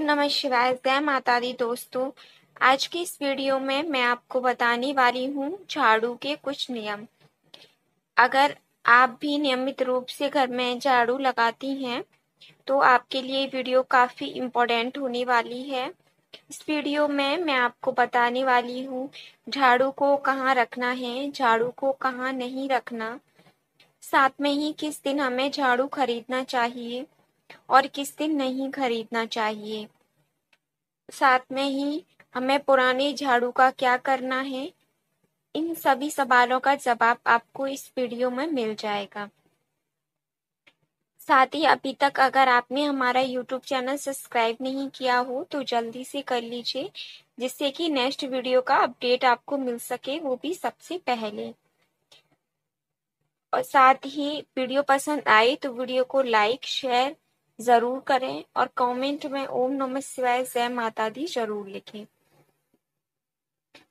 नमः शिवाय, जय माता दी दोस्तों। आज की इस वीडियो में मैं आपको बताने वाली हूँ झाड़ू के कुछ नियम। अगर आप भी नियमित रूप से घर में झाड़ू लगाती हैं तो आपके लिए वीडियो काफ़ी इम्पोर्टेंट होने वाली है। इस वीडियो में मैं आपको बताने वाली हूँ झाड़ू को कहाँ रखना है, झाड़ू को कहाँ नहीं रखना, साथ में ही किस दिन हमें झाड़ू खरीदना चाहिए और किस दिन नहीं खरीदना चाहिए। साथ में ही हमें पुराने झाड़ू का क्या करना है, इन सभी सवालों का जवाब आपको इस वीडियो में मिल जाएगा। साथ ही अभी तक अगर आपने हमारा YouTube चैनल सब्सक्राइब नहीं किया हो तो जल्दी से कर लीजिए, जिससे कि नेक्स्ट वीडियो का अपडेट आपको मिल सके, वो भी सबसे पहले। और साथ ही वीडियो पसंद आए तो वीडियो को लाइक शेयर जरूर करें और कमेंट में ओम नमः शिवाय जय माता दी जरूर लिखें।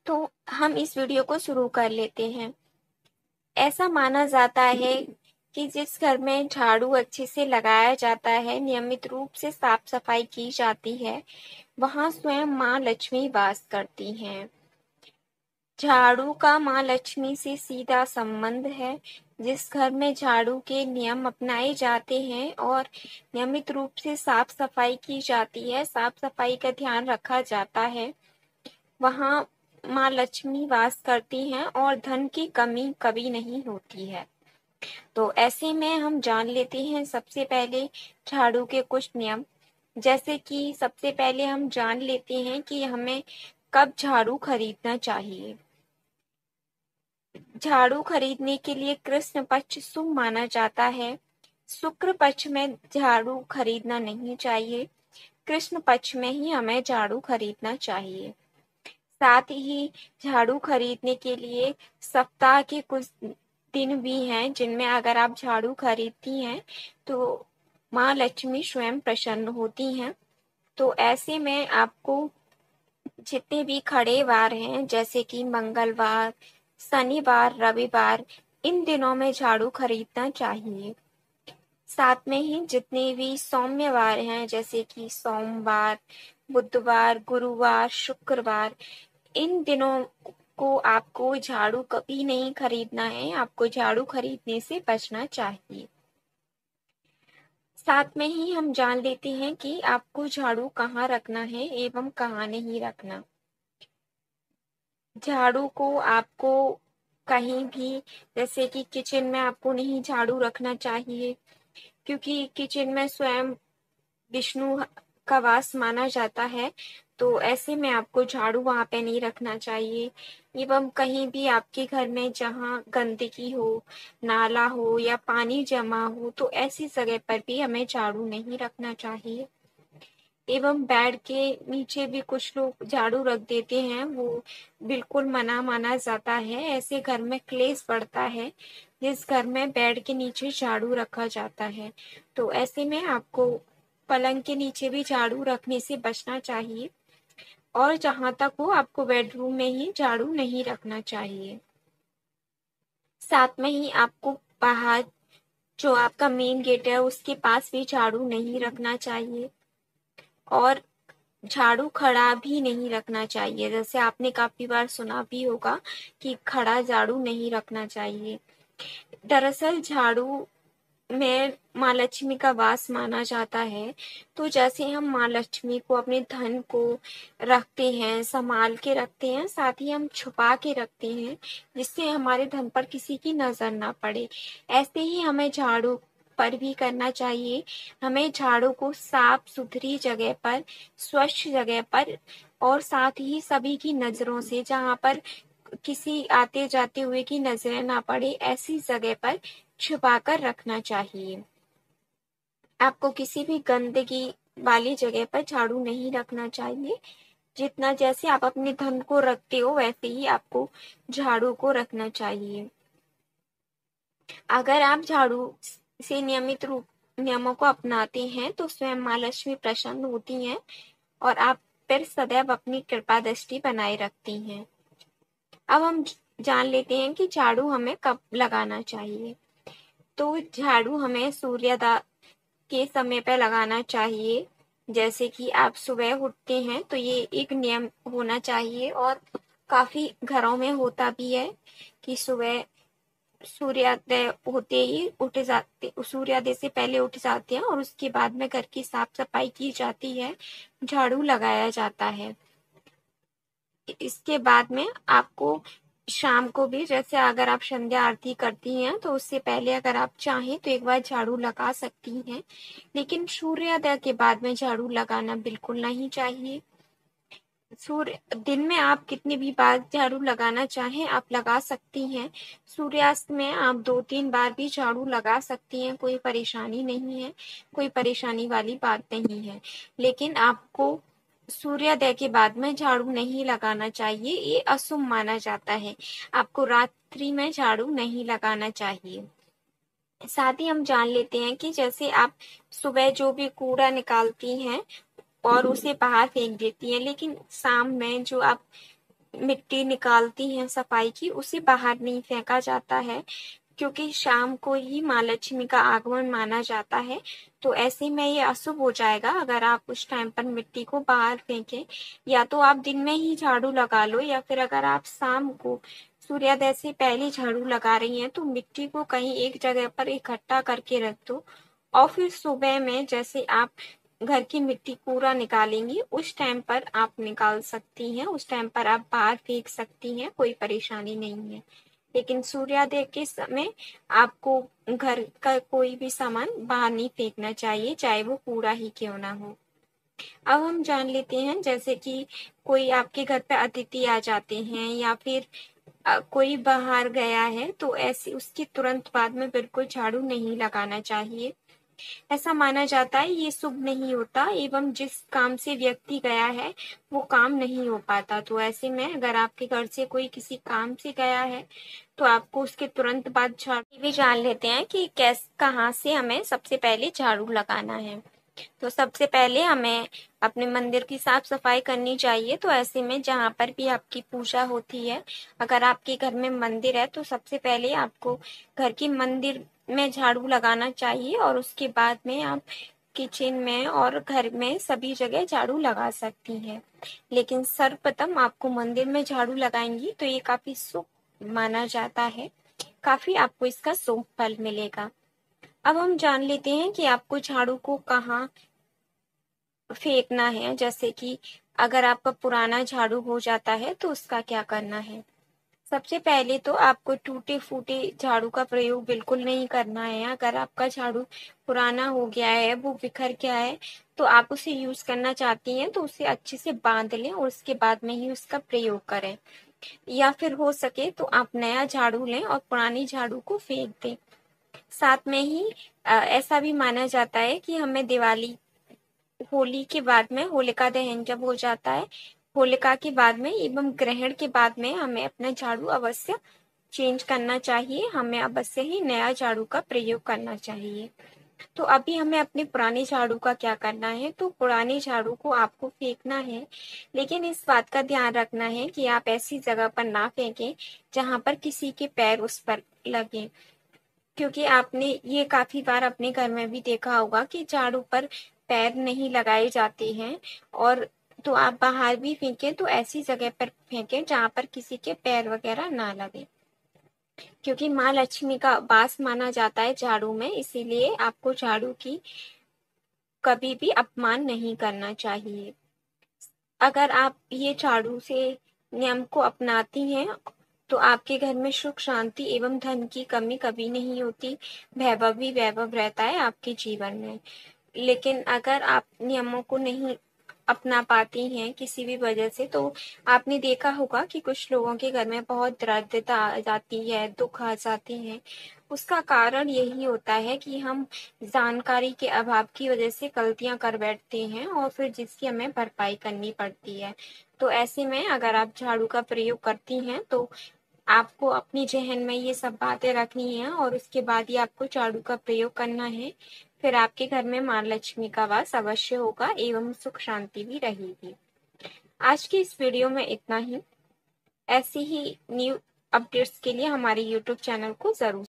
तो हम इस वीडियो को शुरू कर लेते हैं। ऐसा माना जाता है कि जिस घर में झाड़ू अच्छे से लगाया जाता है, नियमित रूप से साफ सफाई की जाती है, वहां स्वयं माँ लक्ष्मी वास करती हैं। झाड़ू का माँ लक्ष्मी से सीधा संबंध है। जिस घर में झाड़ू के नियम अपनाए जाते हैं और नियमित रूप से साफ सफाई की जाती है, साफ सफाई का ध्यान रखा जाता है, वहां माँ लक्ष्मी वास करती हैं और धन की कमी कभी नहीं होती है। तो ऐसे में हम जान लेते हैं सबसे पहले झाड़ू के कुछ नियम। जैसे कि सबसे पहले हम जान लेते हैं कि हमें कब झाड़ू खरीदना चाहिए। झाड़ू खरीदने के लिए कृष्ण पक्ष शुभ माना जाता है। शुक्र पक्ष में झाड़ू खरीदना नहीं चाहिए, कृष्ण पक्ष में ही हमें झाड़ू खरीदना चाहिए। साथ ही झाड़ू खरीदने के लिए सप्ताह के कुछ दिन भी हैं जिनमें अगर आप झाड़ू खरीदती हैं तो माँ लक्ष्मी स्वयं प्रसन्न होती हैं। तो ऐसे में आपको जितने भी खड़े वार हैं, जैसे कि मंगलवार, शनिवार, रविवार, इन दिनों में झाड़ू खरीदना चाहिए। साथ में ही जितने भी सौम्यवार हैं, जैसे कि सोमवार, बुधवार, गुरुवार, शुक्रवार, इन दिनों को आपको झाड़ू कभी नहीं खरीदना है, आपको झाड़ू खरीदने से बचना चाहिए। साथ में ही हम जान लेते हैं कि आपको झाड़ू कहाँ रखना है एवं कहाँ नहीं रखना। झाड़ू को आपको कहीं भी, जैसे कि किचन में आपको नहीं झाड़ू रखना चाहिए, क्योंकि किचन में स्वयं विष्णु का वास माना जाता है। तो ऐसे में आपको झाड़ू वहां पे नहीं रखना चाहिए। एवं कहीं भी आपके घर में जहाँ गंदगी हो, नाला हो या पानी जमा हो, तो ऐसी जगह पर भी हमें झाड़ू नहीं रखना चाहिए। एवं बेड के नीचे भी कुछ लोग झाड़ू रख देते हैं, वो बिल्कुल मना माना जाता है। ऐसे घर में क्लेश बढ़ता है जिस घर में बेड के नीचे झाड़ू रखा जाता है। तो ऐसे में आपको पलंग के नीचे भी झाड़ू रखने से बचना चाहिए और जहां तक हो आपको बेडरूम में ही झाड़ू नहीं रखना चाहिए। साथ में ही आपको बाहर जो आपका मेन गेट है उसके पास भी झाड़ू नहीं रखना चाहिए और झाड़ू खड़ा भी नहीं रखना चाहिए। जैसे आपने काफी बार सुना भी होगा कि खड़ा झाड़ू नहीं रखना चाहिए। दरअसल झाड़ू में माँ लक्ष्मी का वास माना जाता है। तो जैसे हम माँ लक्ष्मी को, अपने धन को रखते हैं, संभाल के रखते हैं, साथ ही हम छुपा के रखते हैं जिससे हमारे धन पर किसी की नजर ना पड़े, ऐसे ही हमें झाड़ू पर भी करना चाहिए। हमें झाड़ू को साफ सुथरी जगह पर, स्वच्छ जगह पर और साथ ही सभी की नजरों से, जहाँ पर किसी आते जाते हुए की नजरें ना पड़े, ऐसी जगह पर छुपा कर रखना चाहिए। आपको किसी भी गंदगी वाली जगह पर झाड़ू नहीं रखना चाहिए। जितना जैसे आप अपने धन को रखते हो वैसे ही आपको झाड़ू को रखना चाहिए। अगर आप झाड़ू से नियमित रूप नियमों को अपनाते हैं तो स्वयं माँ लक्ष्मी प्रसन्न होती हैं और आप पर सदैव अपनी कृपा दृष्टि बनाए रखती हैं। अब हम जान लेते हैं कि झाड़ू हमें कब लगाना चाहिए। तो झाड़ू हमें सूर्योदय के समय पर लगाना चाहिए। जैसे कि आप सुबह उठते हैं तो ये एक नियम होना चाहिए, और काफी घरों में होता भी है कि सुबह सूर्योदय होते ही उठ जाते, सूर्योदय से पहले उठ जाते हैं और उसके बाद में घर की साफ सफाई की जाती है, झाड़ू लगाया जाता है। इसके बाद में आपको शाम को भी, जैसे अगर आप संध्या आरती करती हैं तो उससे पहले अगर आप चाहें तो एक बार झाड़ू लगा सकती हैं, लेकिन सूर्योदय के बाद में झाड़ू लगाना बिल्कुल नहीं चाहिए। सूर्य दिन में आप कितनी भी बार झाड़ू लगाना चाहें आप लगा सकती हैं। सूर्यास्त में आप 2-3 बार भी झाड़ू लगा सकती हैं, कोई परेशानी नहीं है, कोई परेशानी वाली बात नहीं है। लेकिन आपको सूर्योदय के बाद में झाड़ू नहीं लगाना चाहिए, ये अशुभ माना जाता है। आपको रात्रि में झाड़ू नहीं लगाना चाहिए। साथ ही हम जान लेते हैं कि जैसे आप सुबह जो भी कूड़ा निकालती हैं और उसे बाहर फेंक देती हैं, लेकिन शाम में जो आप मिट्टी निकालती हैं सफाई की, उसे बाहर नहीं फेंका जाता है, क्योंकि शाम को ही माँ लक्ष्मी का आगमन माना जाता है। तो ऐसे में ये अशुभ हो जाएगा अगर आप उस टाइम पर मिट्टी को बाहर फेंकें। या तो आप दिन में ही झाड़ू लगा लो, या फिर अगर आप शाम को सूर्योदय से पहले झाड़ू लगा रही हैं तो मिट्टी को कहीं एक जगह पर इकट्ठा करके रख दो, और फिर सुबह में जैसे आप घर की मिट्टी कूड़ा निकालेंगी उस टाइम पर आप निकाल सकती हैं, उस टाइम पर आप बाहर फेंक सकती हैं, कोई परेशानी नहीं है। लेकिन सूर्योदय के समय आपको घर का कोई भी सामान बाहर नहीं फेंकना चाहिए, चाहे वो कूड़ा ही क्यों ना हो। अब हम जान लेते हैं, जैसे कि कोई आपके घर पे अतिथि आ जाते हैं या फिर कोई बाहर गया है, तो ऐसे उसके तुरंत बाद में बिल्कुल झाड़ू नहीं लगाना चाहिए। ऐसा माना जाता है ये शुभ नहीं होता, एवं जिस काम से व्यक्ति गया है वो काम नहीं हो पाता। तो ऐसे में अगर आपके घर से कोई किसी काम से गया है तो आपको उसके तुरंत बाद झाड़ू भी जान लेते हैं कि कहाँ से हमें सबसे पहले झाड़ू लगाना है। तो सबसे पहले हमें अपने मंदिर की साफ सफाई करनी चाहिए। तो ऐसे में जहाँ पर भी आपकी पूजा होती है, अगर आपके घर में मंदिर है तो सबसे पहले आपको घर की मंदिर में झाड़ू लगाना चाहिए, और उसके बाद में आप किचन में और घर में सभी जगह झाड़ू लगा सकती हैं। लेकिन सर्वप्रथम आपको मंदिर में झाड़ू लगाएंगी तो ये काफी शुभ माना जाता है, काफी आपको इसका शुभ फल मिलेगा। अब हम जान लेते हैं कि आपको झाड़ू को कहाँ फेंकना है। जैसे कि अगर आपका पुराना झाड़ू हो जाता है तो उसका क्या करना है। सबसे पहले तो आपको टूटे फूटे झाड़ू का प्रयोग बिल्कुल नहीं करना है। अगर आपका झाड़ू पुराना हो गया है, वो बिखर गया है, तो आप उसे यूज करना चाहती हैं तो उसे अच्छे से बांध लें और उसके बाद में ही उसका प्रयोग करें। या फिर हो सके तो आप नया झाड़ू लें और पुरानी झाड़ू को फेंक दें। साथ में ही ऐसा भी माना जाता है कि हमें दिवाली, होली के बाद में, होलिका दहन जब हो जाता है, होलिका के बाद में एवं ग्रहण के बाद में हमें अपना झाड़ू अवश्य चेंज करना चाहिए, हमें अवश्य ही नया झाड़ू का प्रयोग करना चाहिए। तो अभी हमें अपने पुराने झाड़ू का क्या करना है। तो पुराने झाड़ू को आपको फेंकना है, लेकिन इस बात का ध्यान रखना है कि आप ऐसी जगह पर ना फेंकें जहां पर किसी के पैर उस पर लगे, क्योंकि आपने ये काफी बार अपने घर में भी देखा होगा कि झाड़ू पर पैर नहीं लगाए जाते हैं। और तो आप बाहर भी फेंकें तो ऐसी जगह पर फेंकें जहां पर किसी के पैर वगैरह ना लगे, क्योंकि माँ लक्ष्मी का वास माना जाता है झाड़ू में, इसीलिए आपको झाड़ू की कभी भी अपमान नहीं करना चाहिए। अगर आप ये झाड़ू से नियम को अपनाती हैं तो आपके घर में सुख शांति एवं धन की कमी कभी नहीं होती, वैभव ही वैभव रहता है आपके जीवन में। लेकिन अगर आप नियमों को नहीं अपना पाती हैं किसी भी वजह से, तो आपने देखा होगा कि कुछ लोगों के घर में बहुत दरिद्रता आ जाती है, दुख आ जाते हैं। उसका कारण यही होता है कि हम जानकारी के अभाव की वजह से गलतियां कर बैठते हैं और फिर जिसकी हमें भरपाई करनी पड़ती है। तो ऐसे में अगर आप झाड़ू का प्रयोग करती हैं तो आपको अपनी ज़हन में ये सब बातें रखनी है और उसके बाद ही आपको झाड़ू का प्रयोग करना है। फिर आपके घर में माँ लक्ष्मी का वास अवश्य होगा एवं सुख शांति भी रहेगी। आज की इस वीडियो में इतना ही। ऐसी ही न्यू अपडेट्स के लिए हमारे यूट्यूब चैनल को जरूर